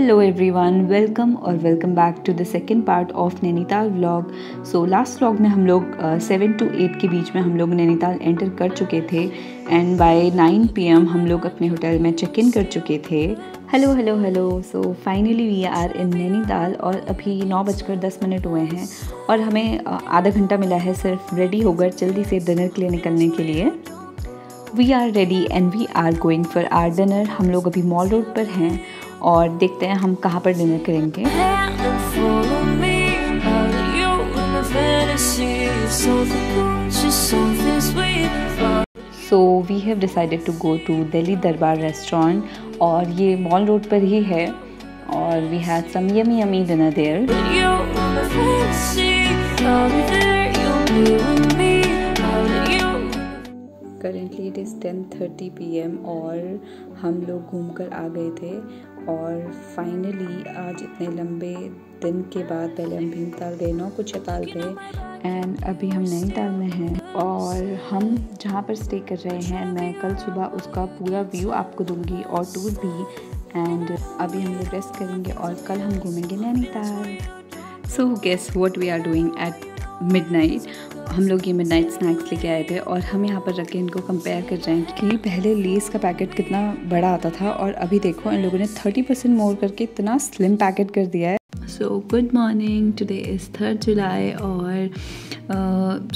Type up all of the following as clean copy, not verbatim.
Hello everyone, welcome back to the second part of Nainital vlog. So last vlog में हम लोग 7 to 8 के बीच में हम लोग नैनीताल एंटर कर चुके थे एंड बाय 9 PM हम लोग अपने होटल में चेक इन कर चुके थे। Hello. So finally we are in Nainital और अभी 9:10 हुए हैं और हमें आधा घंटा मिला है सिर्फ रेडी होकर जल्दी से डिनर के लिए निकलने के लिए। We are ready and we are going for our dinner. हम लोग अभी मॉल रोड पर हैं और देखते हैं हम कहाँ पर डिनर करेंगे। So we have decided to go to Delhi Darbar restaurant और ये मॉल रोड पर ही है और we had some yummy dinner there. Currently it is 10:30 PM और हम लोग घूमकर आ गए थे और फाइनली आज इतने लंबे दिन के बाद पहले हम भीमताल गए, नौकुचियाताल गए एंड अभी हम नैनीताल में हैं और हम जहाँ पर स्टे कर रहे हैं मैं कल सुबह उसका पूरा व्यू आपको दूंगी और टूर भी। एंड अभी हम लोग रेस्ट करेंगे और कल हम घूमेंगे Nainital. So guess what we are doing at midnight. हम लोग ये मिडनाइट स्नैक्स लेके आए थे और हम यहाँ पर रख के इनको कंपेयर कर रहे हैं कि पहले लेस का पैकेट कितना बड़ा आता था और अभी देखो इन लोगों ने 30% मोर करके इतना स्लिम पैकेट कर दिया है। So good morning, today is 3 जुलाई और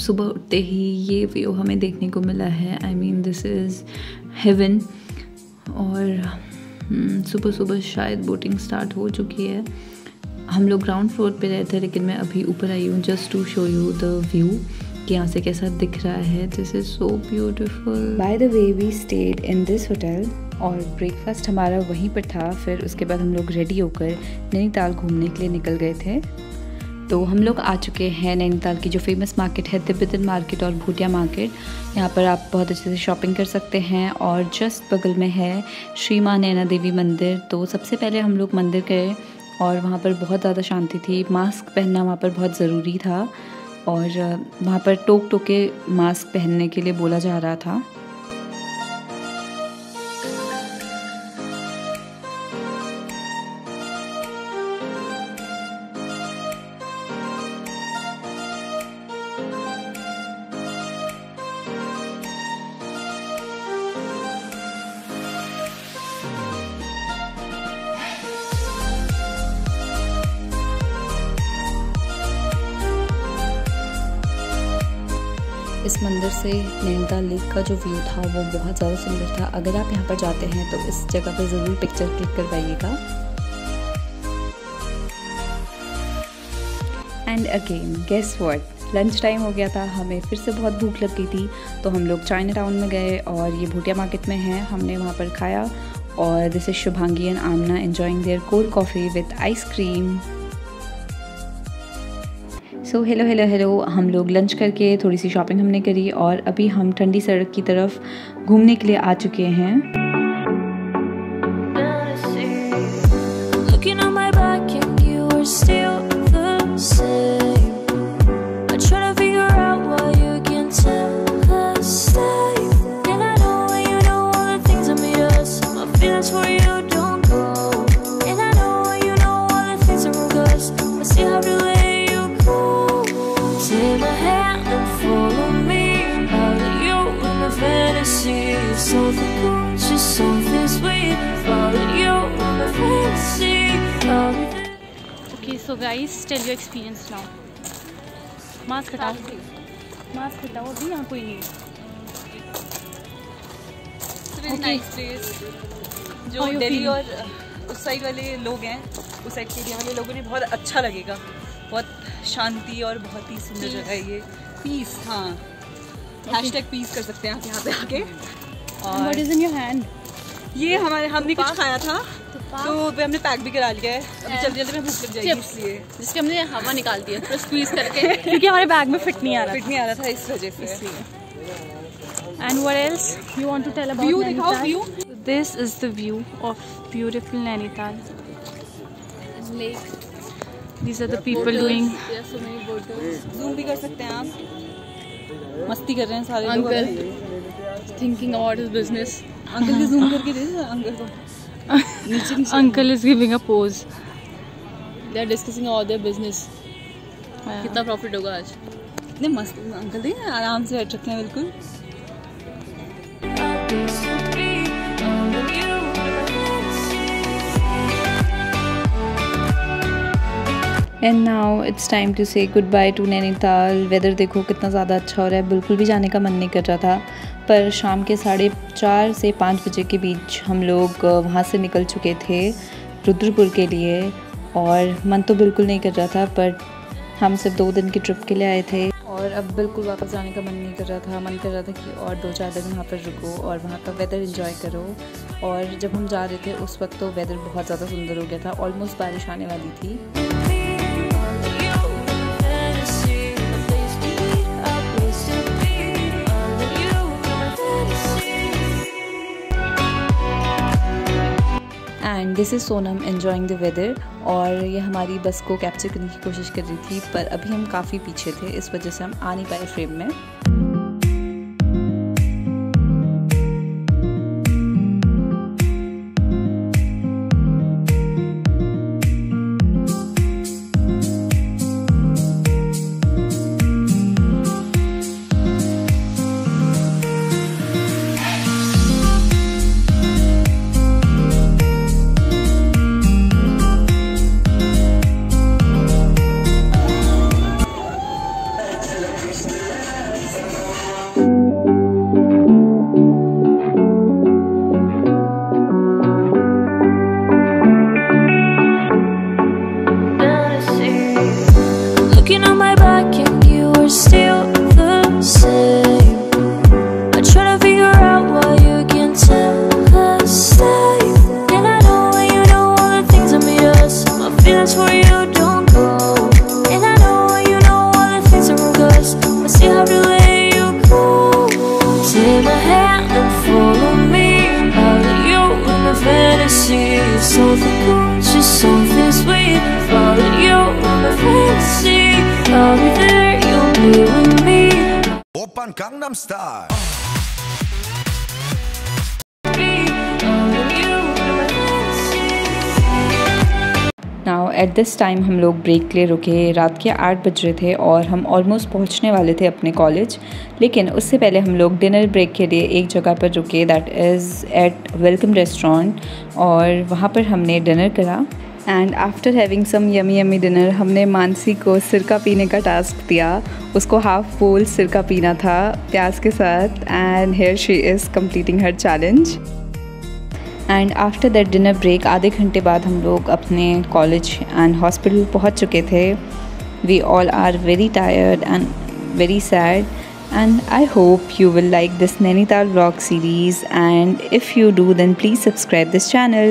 सुबह उठते ही ये व्यू हमें देखने को मिला है। I mean this is haven. और सुबह शायद बोटिंग स्टार्ट हो चुकी है। हम लोग ग्राउंड फ्लोर पे रहे थे लेकिन मैं अभी ऊपर आई हूँ just to show you the view कि यहाँ से कैसा दिख रहा है। This is so beautiful. By the way we stayed in this hotel और ब्रेकफास्ट हमारा वहीं पर था। फिर उसके बाद हम लोग रेडी होकर नैनीताल घूमने के लिए निकल गए थे। तो हम लोग आ चुके हैं नैनीताल की जो फेमस मार्केट है तिब्बतन मार्केट और भूटिया मार्केट। यहाँ पर आप बहुत अच्छे से शॉपिंग कर सकते हैं और जस्ट बगल में है श्री माँ नैना देवी मंदिर। तो सबसे पहले हम लोग मंदिर गए और वहाँ पर बहुत ज़्यादा शांति थी। मास्क पहनना वहाँ पर बहुत ज़रूरी था और वहाँ पर टोक के मास्क पहनने के लिए बोला जा रहा था। इस मंदिर से नैनीताल लेक का जो व्यू था वो बहुत ज़्यादा सुंदर था। अगर आप यहाँ पर जाते हैं तो इस जगह पर ज़रूर पिक्चर क्लिक करवाइएगा। And again guess what, lunch time हो गया था। हमें फिर से बहुत भूख लग गई थी तो हम लोग चाइना टाउन में गए और ये भूटिया मार्केट में है। हमने वहाँ पर खाया और this is Shubhangi and Aamna enjoying their cold coffee with ice cream. So hello. हम लोग लंच करके थोड़ी सी शॉपिंग हमने करी और अभी हम ठंडी सड़क की तरफ घूमने के लिए आ चुके हैं। Okay, so guys, tell your experience now. Mask हटाओ अभी यहाँ कोई नहीं है। Very nice place. जो दिल्ली और उस साइड वाले लोग हैं, उस साइड के एरिया वाले लोगों ने बहुत अच्छा लगेगा। बहुत शांति और बहुत ही सुंदर जगह है ये। पीस, हाँ, #पीस कर सकते हैं आप यहाँ पे आके। और What is in your hand? ये हमने कुछ खाया था तो हमने पैक भी करा लिया है। अभी जल्दी में भूख लग जाएगी इसलिए जिसके हमने हवा निकाल दी है स्क्वीज करके क्योंकि हमारे बैग में फिट नहीं आ रहा था इस वजह से। And what else you want to tell about view? Nainital? दिखाओ view. This is the view of beautiful Nainital. Lake. These are the people doing. There are so many boaters. Zoom भी कर सकते हैं आप। मस्ती कर रहे हैं सारे लोग। Uncle thinking about his business. Uncle की जूम करके दे अंकल को। Uncle is giving a pose. They are discussing all their business. कितना प्रॉफिट होगा आज? नहीं मस्त अंकल थे, आराम से बैठ सकते हैं बिल्कुल. And now it's time to say goodbye to Nainital. Weather देखो कितना ज़्यादा अच्छा हो रहा है, बिल्कुल भी जाने का मन नहीं कर रहा था. पर शाम के 4:30 से 5 बजे के बीच हम लोग वहाँ से निकल चुके थे रुद्रपुर के लिए. और मन तो बिल्कुल नहीं कर रहा था, पर हम सिर्फ 2 दिन की ट्रिप के लिए आए थे और अब बिल्कुल वापस जाने का मन नहीं कर रहा था. मन कर रहा था कि और 2-4 दिन वहाँ पर रुको और वहाँ का वेदर एंजॉय करो. और जब हम जा रहे थे उस वक्त तो वेदर बहुत ज़्यादा सुंदर हो गया था, ऑलमोस्ट बारिश आने वाली थी. And this is Sonam enjoying the weather. और ये हमारी बस को कैप्चर करने की कोशिश कर रही थी, पर अभी हम काफ़ी पीछे थे, इस वजह से हम आ नहीं पाए फ्रेम में. Something cool, just something sweet. Follow you in my fantasy. I'll be there, you'll be with me. Oppan Gangnam Style. Now at this time हम लोग ब्रेक के लिए रुके. रात के 8 बज रहे थे और हम ऑलमोस्ट पहुंचने वाले थे अपने कॉलेज. लेकिन उससे पहले हम लोग डिनर ब्रेक के लिए एक जगह पर रुके, that is at Welcome restaurant. और वहाँ पर हमने डिनर करा. And after having some yummy yummy dinner हमने मानसी को सिरका पीने का टास्क दिया. उसको हाफ बोल सिरका पीना था प्याज के साथ. And here she is completing her challenge. And after that dinner break आधे घंटे बाद हम लोग अपने कॉलेज एंड हॉस्पिटल पहुंच चुके थे. We all are very tired and very sad. And I hope you will like this Nainital vlog series, and if you do then please subscribe this channel.